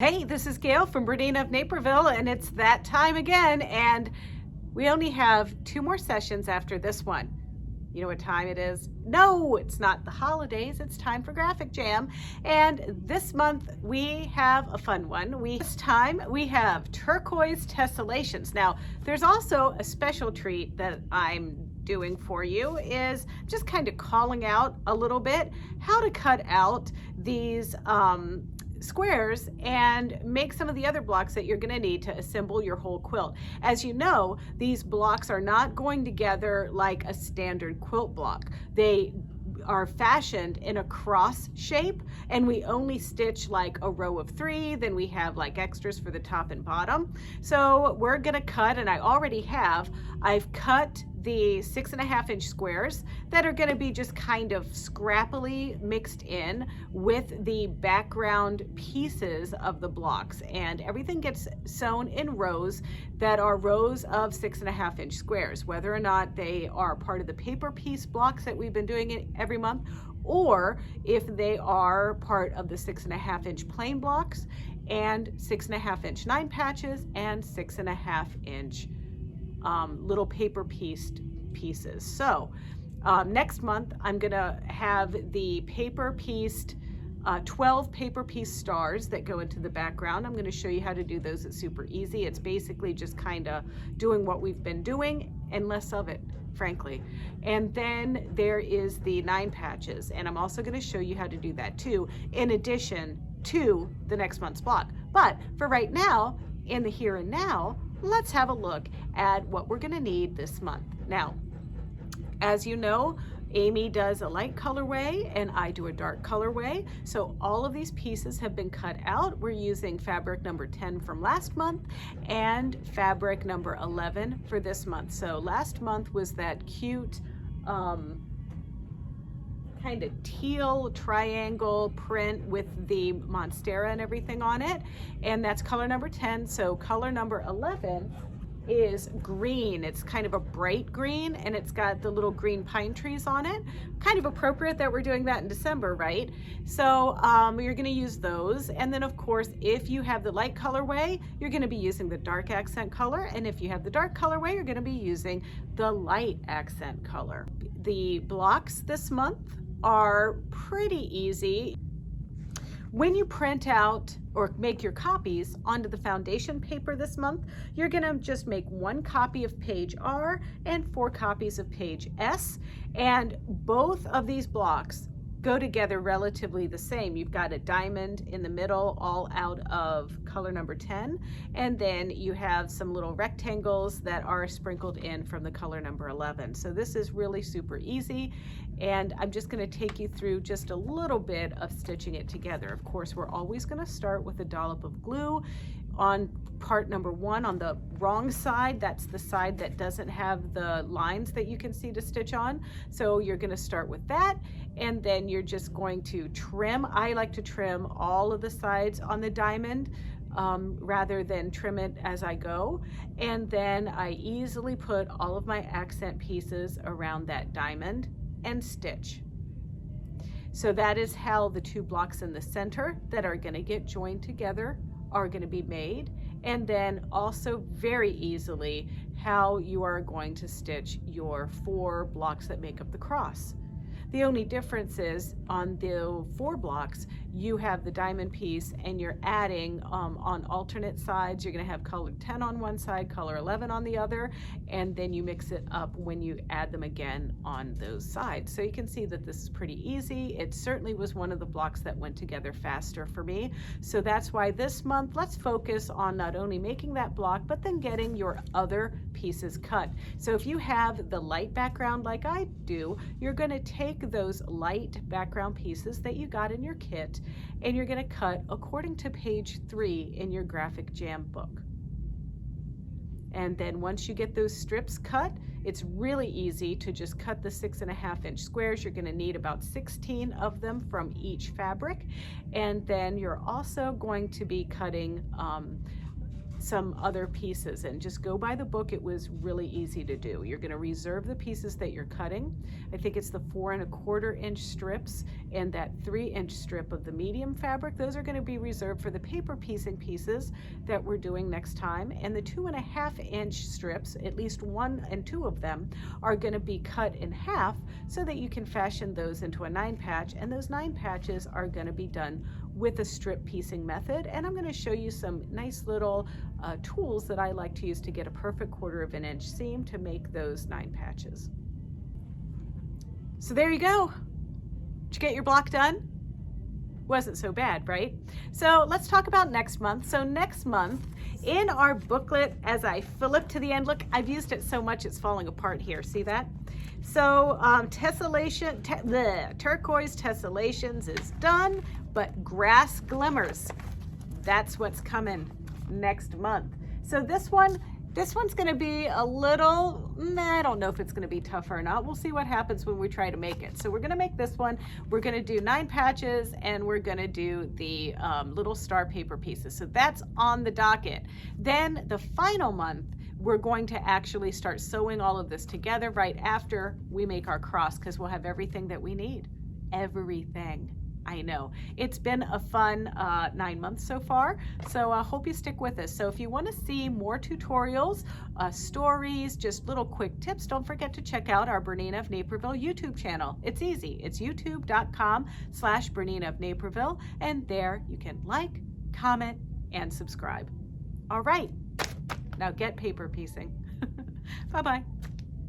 Hey, this is Gayle from BERNINA of Naperville, and it's that time again, and we only have 2 more sessions after this one. You know what time it is? No, it's not the holidays, it's time for Graphic Jam, and this month we have a fun one. This time we have Turquoise Tessalations. Now, there's also a special treat that I'm doing for you, is just kind of calling out a little bit how to cut out these squares and make some of the other blocks that you're going to need to assemble your whole quilt. As you know, these blocks are not going together like a standard quilt block. They are fashioned in a cross shape, and we only stitch like a row of 3, then we have like extras for the top and bottom. So we're gonna cut, and I've cut the 6.5-inch squares that are going to be just kind of scrappily mixed in with the background pieces of the blocks, and everything gets sewn in rows that are rows of 6.5-inch squares, whether or not they are part of the paper piece blocks that we've been doing it every month, or if they are part of the 6.5-inch plain blocks and 6.5-inch 9 patches and 6.5-inch little paper pieces. So next month I'm gonna have the paper pieced 12 paper piece stars that go into the background. I'm going to show you how to do those. It's super easy. It's basically just kind of doing what we've been doing and less of it, frankly. And then there is the 9 patches, and I'm also going to show you how to do that too, in addition to the next month's block. But for right now, in the here and now, let's have a look at what we're going to need this month. Now, as you know, Amy does a light colorway and I do a dark colorway. So all of these pieces have been cut out. We're using fabric number 10 from last month and fabric number 11 for this month. So last month was that cute kind of teal triangle print with the monstera and everything on it, and that's color number 10. So color number 11 is green. It's kind of a bright green, and it's got the little green pine trees on it. Kind of appropriate that we're doing that in December, right? So you're going to use those, and then of course if you have the light colorway, you're going to be using the dark accent color, and if you have the dark colorway, you're going to be using the light accent color. The blocks this month are pretty easy. When you print out or make your copies onto the foundation paper this month, you're going to just make 1 copy of page R and 4 copies of page S, and both of these blocks go together relatively the same. You've got a diamond in the middle, all out of color number 10, and then you have some little rectangles that are sprinkled in from the color number 11. So this is really super easy, and I'm just going to take you through just a little bit of stitching it together. Of course, we're always going to start with a dollop of glue on part number 1 on the wrong side. That's the side that doesn't have the lines that you can see to stitch on. So you're going to start with that, and then you're just going to trim. I like to trim all of the sides on the diamond rather than trim it as I go, and then I easily put all of my accent pieces around that diamond and stitch. So that is how the 2 blocks in the center that are going to get joined together are going to be made, and then also very easily how you are going to stitch your 4 blocks that make up the cross. The only difference is on the 4 blocks, you have the diamond piece, and you're adding on alternate sides. You're going to have color 10 on one side, color 11 on the other, and then you mix it up when you add them again on those sides. So you can see that this is pretty easy. It certainly was one of the blocks that went together faster for me. So that's why this month, let's focus on not only making that block, but then getting your other pieces cut. So if you have the light background like I do, you're going to take those light background pieces that you got in your kit, and you're going to cut according to page 3 in your Graphic Jam book. And then once you get those strips cut, it's really easy to just cut the 6.5-inch squares. You're going to need about 16 of them from each fabric, and then you're also going to be cutting some other pieces, and just go by the book. It was really easy to do. You're going to reserve the pieces that you're cutting. I think it's the 4 1/4 inch strips and that 3 inch strip of the medium fabric. Those are going to be reserved for the paper piecing pieces that we're doing next time. And the 2 1/2 inch strips, at least 1 and 2 of them, are going to be cut in half so that you can fashion those into a 9 patch. And those 9 patches are going to be done with a strip piecing method. And I'm going to show you some nice little tools that I like to use to get a perfect 1/4 inch seam to make those 9 patches. So there you go. Did you get your block done? Wasn't so bad, right? So let's talk about next month. So next month in our booklet, as I flip to the end, look, I've used it so much it's falling apart here. See that? So the turquoise Tessalations is done, but grass glimmers, that's what's coming next month. So this one's going to be a little, I don't know if it's going to be tough or not. We'll see what happens when we try to make it. So we're going to make this one. We're going to do 9 patches, and we're going to do the little star paper pieces. So that's on the docket. Then the final month, we're going to actually start sewing all of this together right after we make our cross, because we'll have everything that we need. Everything. I know. It's been a fun 9 months so far, so I hope you stick with us. So if you want to see more tutorials, stories, just little quick tips, don't forget to check out our BERNINA of Naperville YouTube channel. It's easy. It's youtube.com/BERNINA of Naperville, and there you can like, comment, and subscribe. All right, now get paper piecing. Bye-bye.